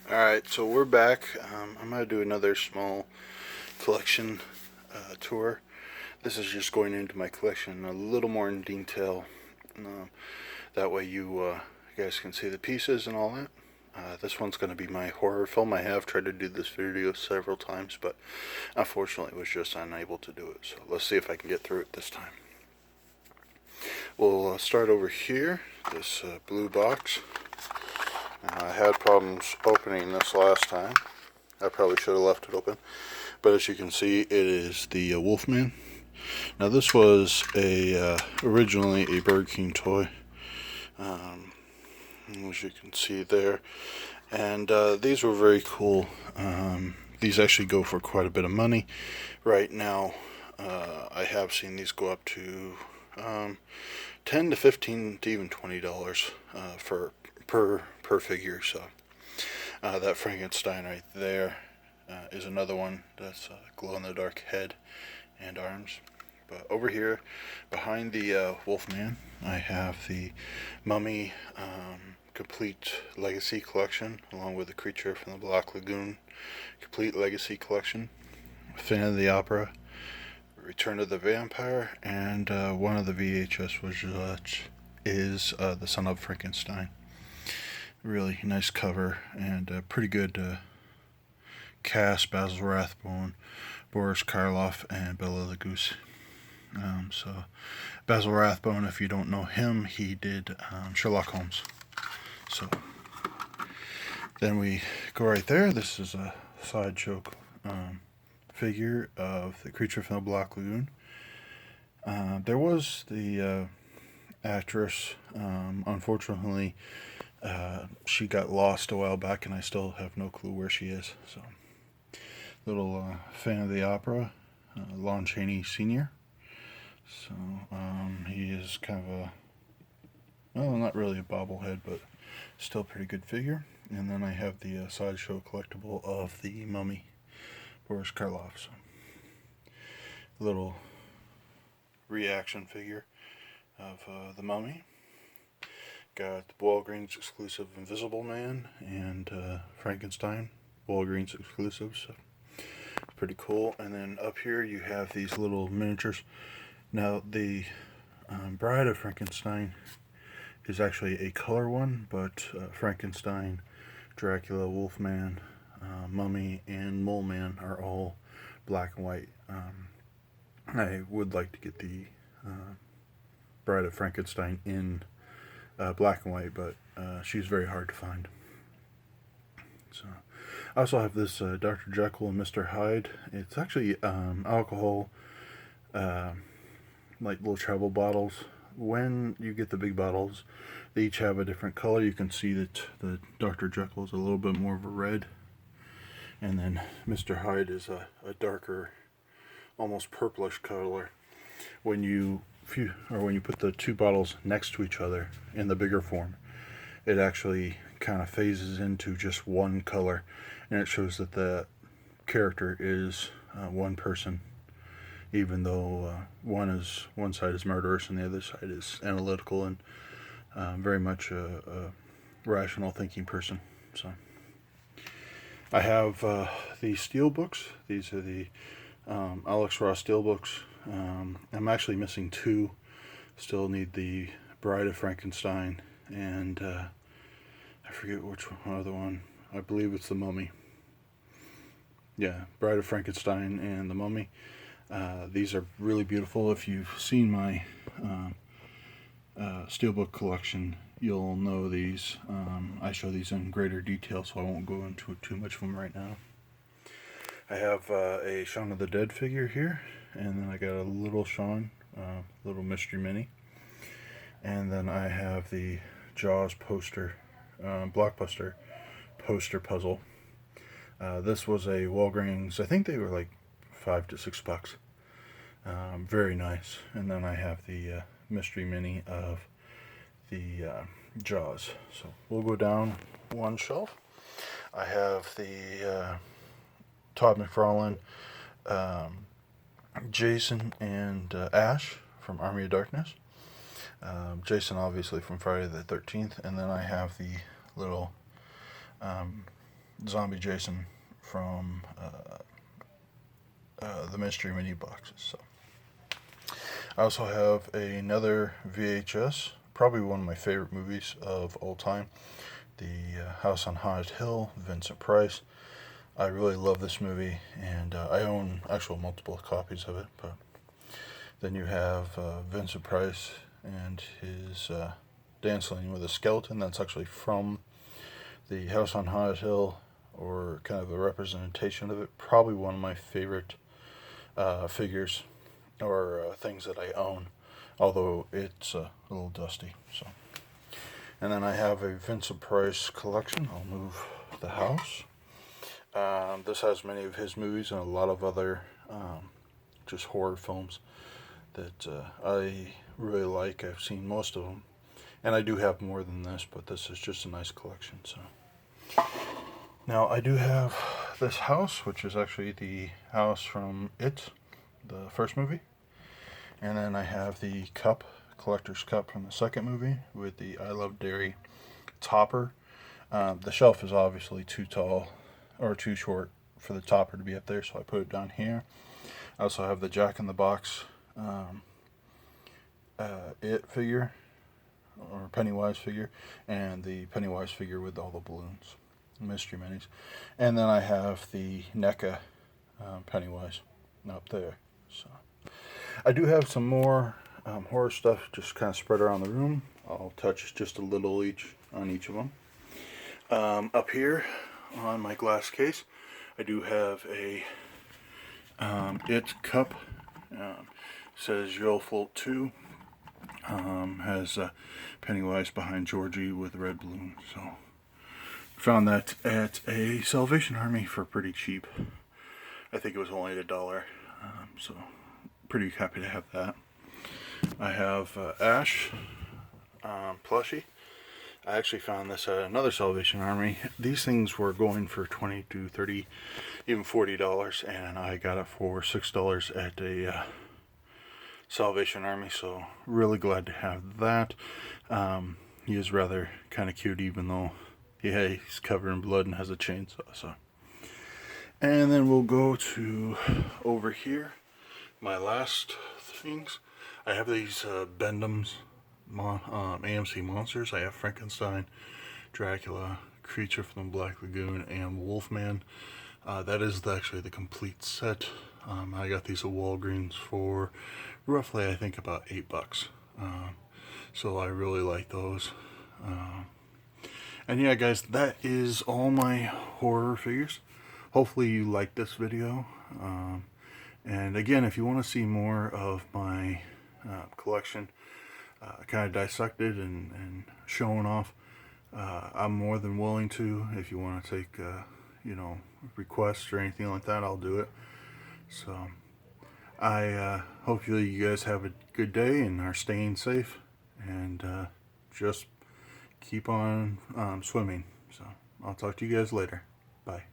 Alright, so we're back. I'm going to do another small collection tour. This is just going into my collection a little more in detail. That way you guys can see the pieces and all that. This one's going to be my horror film. I have tried to do this video several times, but unfortunately was just unable to do it. So let's see if I can get through it this time. We'll start over here, this blue box. I had problems opening this last time. I probably should have left it open. But as you can see, it is the Wolfman. Now this was originally a Burger King toy. As you can see there. And these were very cool. These actually go for quite a bit of money. Right now, I have seen these go up to $10 to $15 to even $20 per figure. So that Frankenstein right there is another one that's glow-in-the-dark head and arms. But over here, behind the Wolfman, I have the Mummy Complete Legacy Collection, along with the Creature from the Black Lagoon Complete Legacy Collection, Phantom of the Opera, Return of the Vampire, and one of the VHS is The Son of Frankenstein. Really nice cover and pretty good cast: Basil Rathbone, Boris Karloff, and Bela Lugosi. So Basil Rathbone, if you don't know him, he did Sherlock Holmes. So then we go right there. This is a sideshow figure of the Creature from the Black Lagoon. There was the actress. Unfortunately, she got lost a while back, and I still have no clue where she is. So, little fan of the opera, Lon Chaney Sr. So, he is kind of well, not really a bobblehead, but still a pretty good figure. And then I have the sideshow collectible of the Mummy, Boris Karloff. So, little reaction figure of the Mummy. Got the Walgreens exclusive Invisible Man and Frankenstein, Walgreens exclusive. So, pretty cool. And then up here you have these little miniatures. Now the Bride of Frankenstein is actually a color one, but Frankenstein, Dracula, Wolfman, Mummy, and Mole Man are all black and white. I would like to get the Bride of Frankenstein in black and white, but she's very hard to find. So I also have this Dr. Jekyll and Mr Hyde. It's actually alcohol, like little travel bottles. When you get the big bottles, they each have a different color. You can see that the Dr. Jekyll is a little bit more of a red, and then Mr. Hyde is a darker, almost purplish color. When you put the two bottles next to each other in the bigger form, it actually kind of phases into just one color, and it shows that the character is one person, even though one side is murderous and the other side is analytical and very much a rational thinking person. So I have the steel books. These are the Alex Ross steel books. I'm actually missing two. Still need the Bride of Frankenstein and I forget which other one. I believe it's the Mummy. Yeah, Bride of Frankenstein and the Mummy. These are really beautiful. If you've seen my steelbook collection, you'll know these. I show these in greater detail, so I won't go into too much of them right now. I have a Shaun of the Dead figure here, and then I got a little Shaun, little mystery mini, and then I have the Jaws poster, blockbuster poster puzzle. This was a Walgreens. I think they were like $5 to $6. Very nice. And then I have the mystery mini of the Jaws. So we'll go down one shelf. I have the Todd McFarlane, Jason, and Ash from Army of Darkness. Jason obviously from Friday the 13th. And then I have the little Zombie Jason from the mystery mini boxes. So I also have another VHS, probably one of my favorite movies of all time, The House on Haunted Hill, Vincent Price. I really love this movie, and I own actual multiple copies of it. But then you have Vincent Price and his dancing with a skeleton. That's actually from The House on Haunted Hill, or kind of a representation of it. Probably one of my favorite figures or things that I own, although it's a little dusty. So, and then I have a Vincent Price collection. I'll move the house. This has many of his movies and a lot of other just horror films that I really like. I've seen most of them, and I do have more than this, but this is just a nice collection. So now I do have this house, which is actually the house from It, the first movie. And then I have the cup, collector's cup from the second movie with the I Love Dairy topper. The shelf is obviously too tall or too short for the topper to be up there, so I put it down here. I also have the Jack in the Box It figure, or Pennywise figure, and the Pennywise figure with all the balloons, mystery minis. And then I have the NECA Pennywise up there. So I do have some more horror stuff just kind of spread around the room. I'll touch just a little on each of them. Up here on my glass case, I do have a It cup. Says You'll Float 2. Has Pennywise behind Georgie with red balloons. So found that at a Salvation Army for pretty cheap. I think it was only $1. So pretty happy to have that. I have Ash plushie. I actually found this at another Salvation Army. These things were going for $20 to $30, even $40, and I got it for $6 at a Salvation Army, so really glad to have that. He is rather kind of cute, even though he's covered in blood and has a chainsaw. So, and then we'll go to over here. My last things, I have these Bendham's AMC monsters. I have Frankenstein, Dracula, Creature from the Black Lagoon, and Wolfman. That is actually the complete set. I got these at Walgreens for roughly, I think, about $8. So I really like those. And yeah, guys, that is all my horror figures. Hopefully you liked this video. And again, if you want to see more of my collection, kind of dissected and showing off, I'm more than willing to. If you want to take, requests or anything like that, I'll do it. So I hopefully you guys have a good day and are staying safe, and just keep on swimming. So I'll talk to you guys later. Bye.